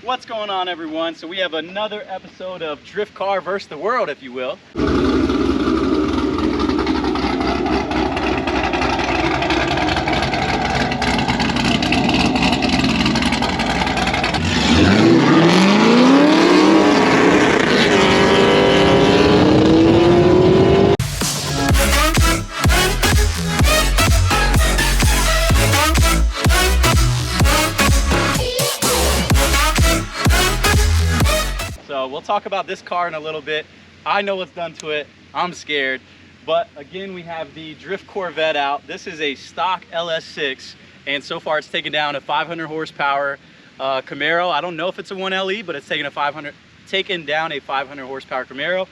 What's going on, everyone? So we have another episode of Drift Car versus the World, if you will. So we'll talk about this car in a little bit. I know what's done to it. I'm scared. But again, we have the Drift Corvette out. This is a stock LS6, and so far it's taken down a 500 horsepower Camaro. I don't know if it's a 1LE, but it's taken down a 500 horsepower Camaro.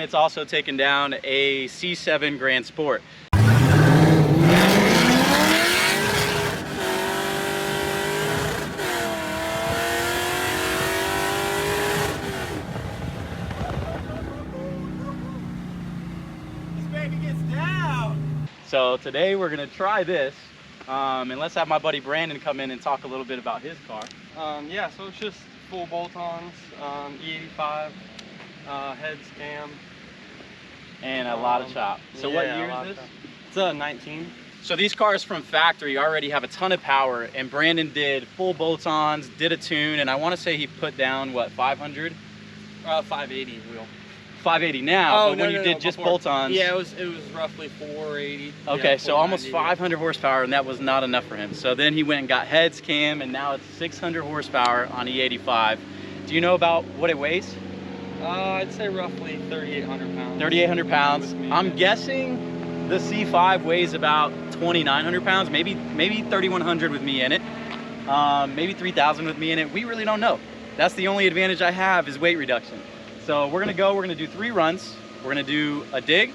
It's also taken down a C7 Grand Sport. This baby gets down. So today we're gonna try this, and let's have my buddy Brandon come in and talk a little bit about his car. Yeah, so it's just full bolt-ons, E85, heads, cam. And a lot of chop. So yeah, what year is this? It's a 19. So these cars from factory already have a ton of power, and Brandon did full bolt-ons, did a tune, and I want to say he put down, what, 500? 580 wheel. 580 now, but when you did just bolt-ons. Yeah, it was roughly 480. Okay, yeah, so almost 500 horsepower, and that was not enough for him. So then he went and got heads, cam, and now it's 600 horsepower on E85. Do you know about what it weighs? I'd say roughly 3,800 pounds. 3,800 pounds. I'm guessing the C5 weighs about 2,900 pounds, maybe 3,100 with me in it, maybe 3,000 with me in it. We really don't know. That's the only advantage I have is weight reduction. So we're gonna do 3 runs. We're gonna do a dig,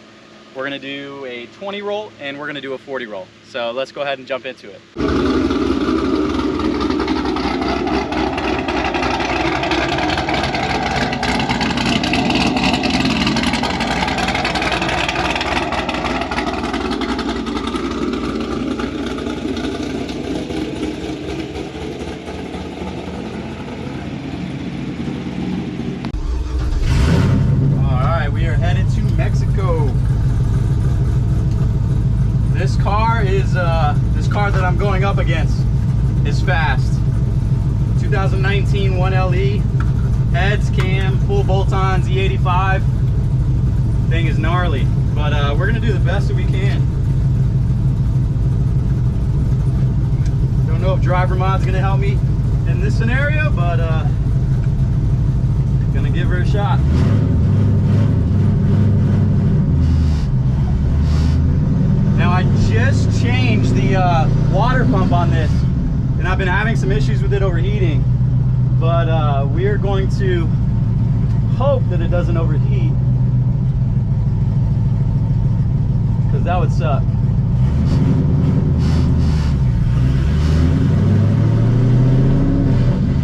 we're gonna do a 20 roll, and we're gonna do a 40 roll. So let's go ahead and jump into it. This car that I'm going up against is fast. 2019 1LE, heads, cam, full bolt-ons, E85. Thing is gnarly, but we're gonna do the best that we can. Don't know if driver mod's gonna help me in this scenario, but gonna give her a shot. Now I just changed the water pump on this, and I've been having some issues with it overheating, but we are going to hope that it doesn't overheat, because that would suck.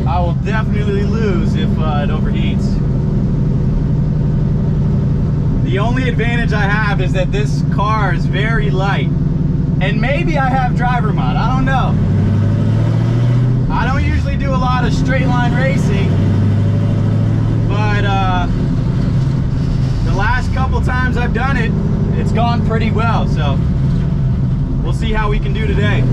I will definitely lose if it overheats. The only advantage I have is that this car is very light, and maybe I have driver mod, I don't know. I don't usually do a lot of straight line racing, but the last couple times I've done it, it's gone pretty well, so we'll see how we can do today.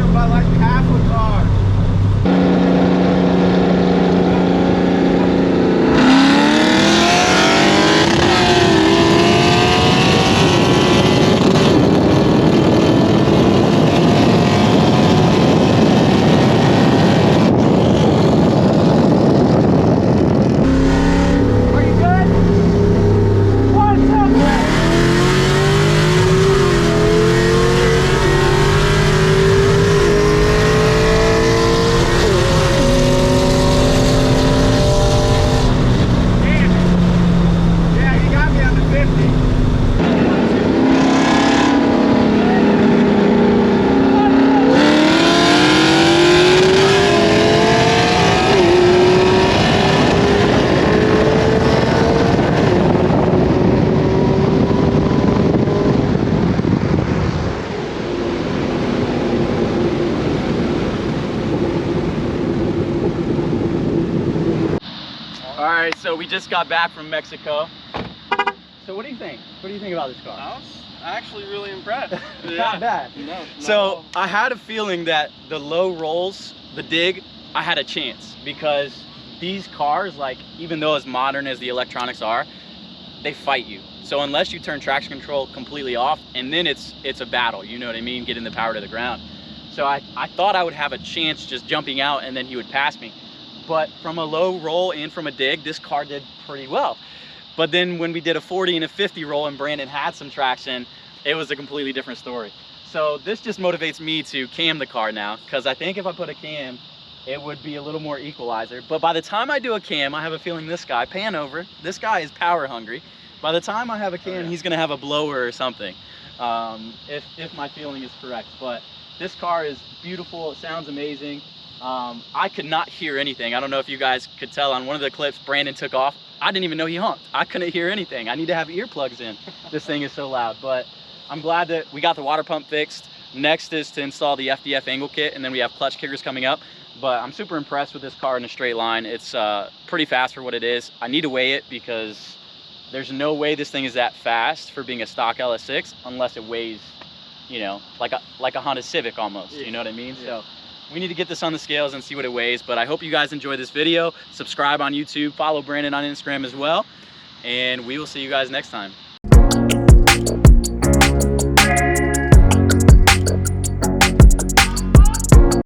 them by like half a car. Alright, so we just got back from Mexico. So what do you think? What do you think about this car? I was actually really impressed. Not bad. No, So I had a feeling that the low rolls, the dig, I had a chance because these cars, like, even though as modern as the electronics are, they fight you. So unless you turn traction control completely off, and then it's a battle, you know what I mean, getting the power to the ground. So I thought I would have a chance just jumping out and then he would pass me. But from a low roll and from a dig, this car did pretty well. But then when we did a 40 and a 50 roll and Brandon had some traction, it was a completely different story. So this just motivates me to cam the car now, because I think if I put a cam, it would be a little more equalizer. But by the time I do a cam, I have a feeling this guy, pan over, this guy is power hungry. By the time I have a cam, he's gonna have a blower or something, if my feeling is correct. But this car is beautiful, it sounds amazing. I could not hear anything. I don't know if you guys could tell on one of the clips Brandon took off. I didn't even know he honked. I couldn't hear anything. I need to have earplugs in. This thing is so loud. But I'm glad that we got the water pump fixed. Next is to install the FDF angle kit, and then we have clutch kickers coming up. But I'm super impressed with this car in a straight line. It's pretty fast for what it is. I need to weigh it because there's no way this thing is that fast for being a stock LS6 unless it weighs, you know, like a Honda Civic almost. You know what I mean? So we need to get this on the scales and see what it weighs. But I hope you guys enjoyed this video. Subscribe on YouTube, follow Brandon on Instagram as well, and we will see you guys next time.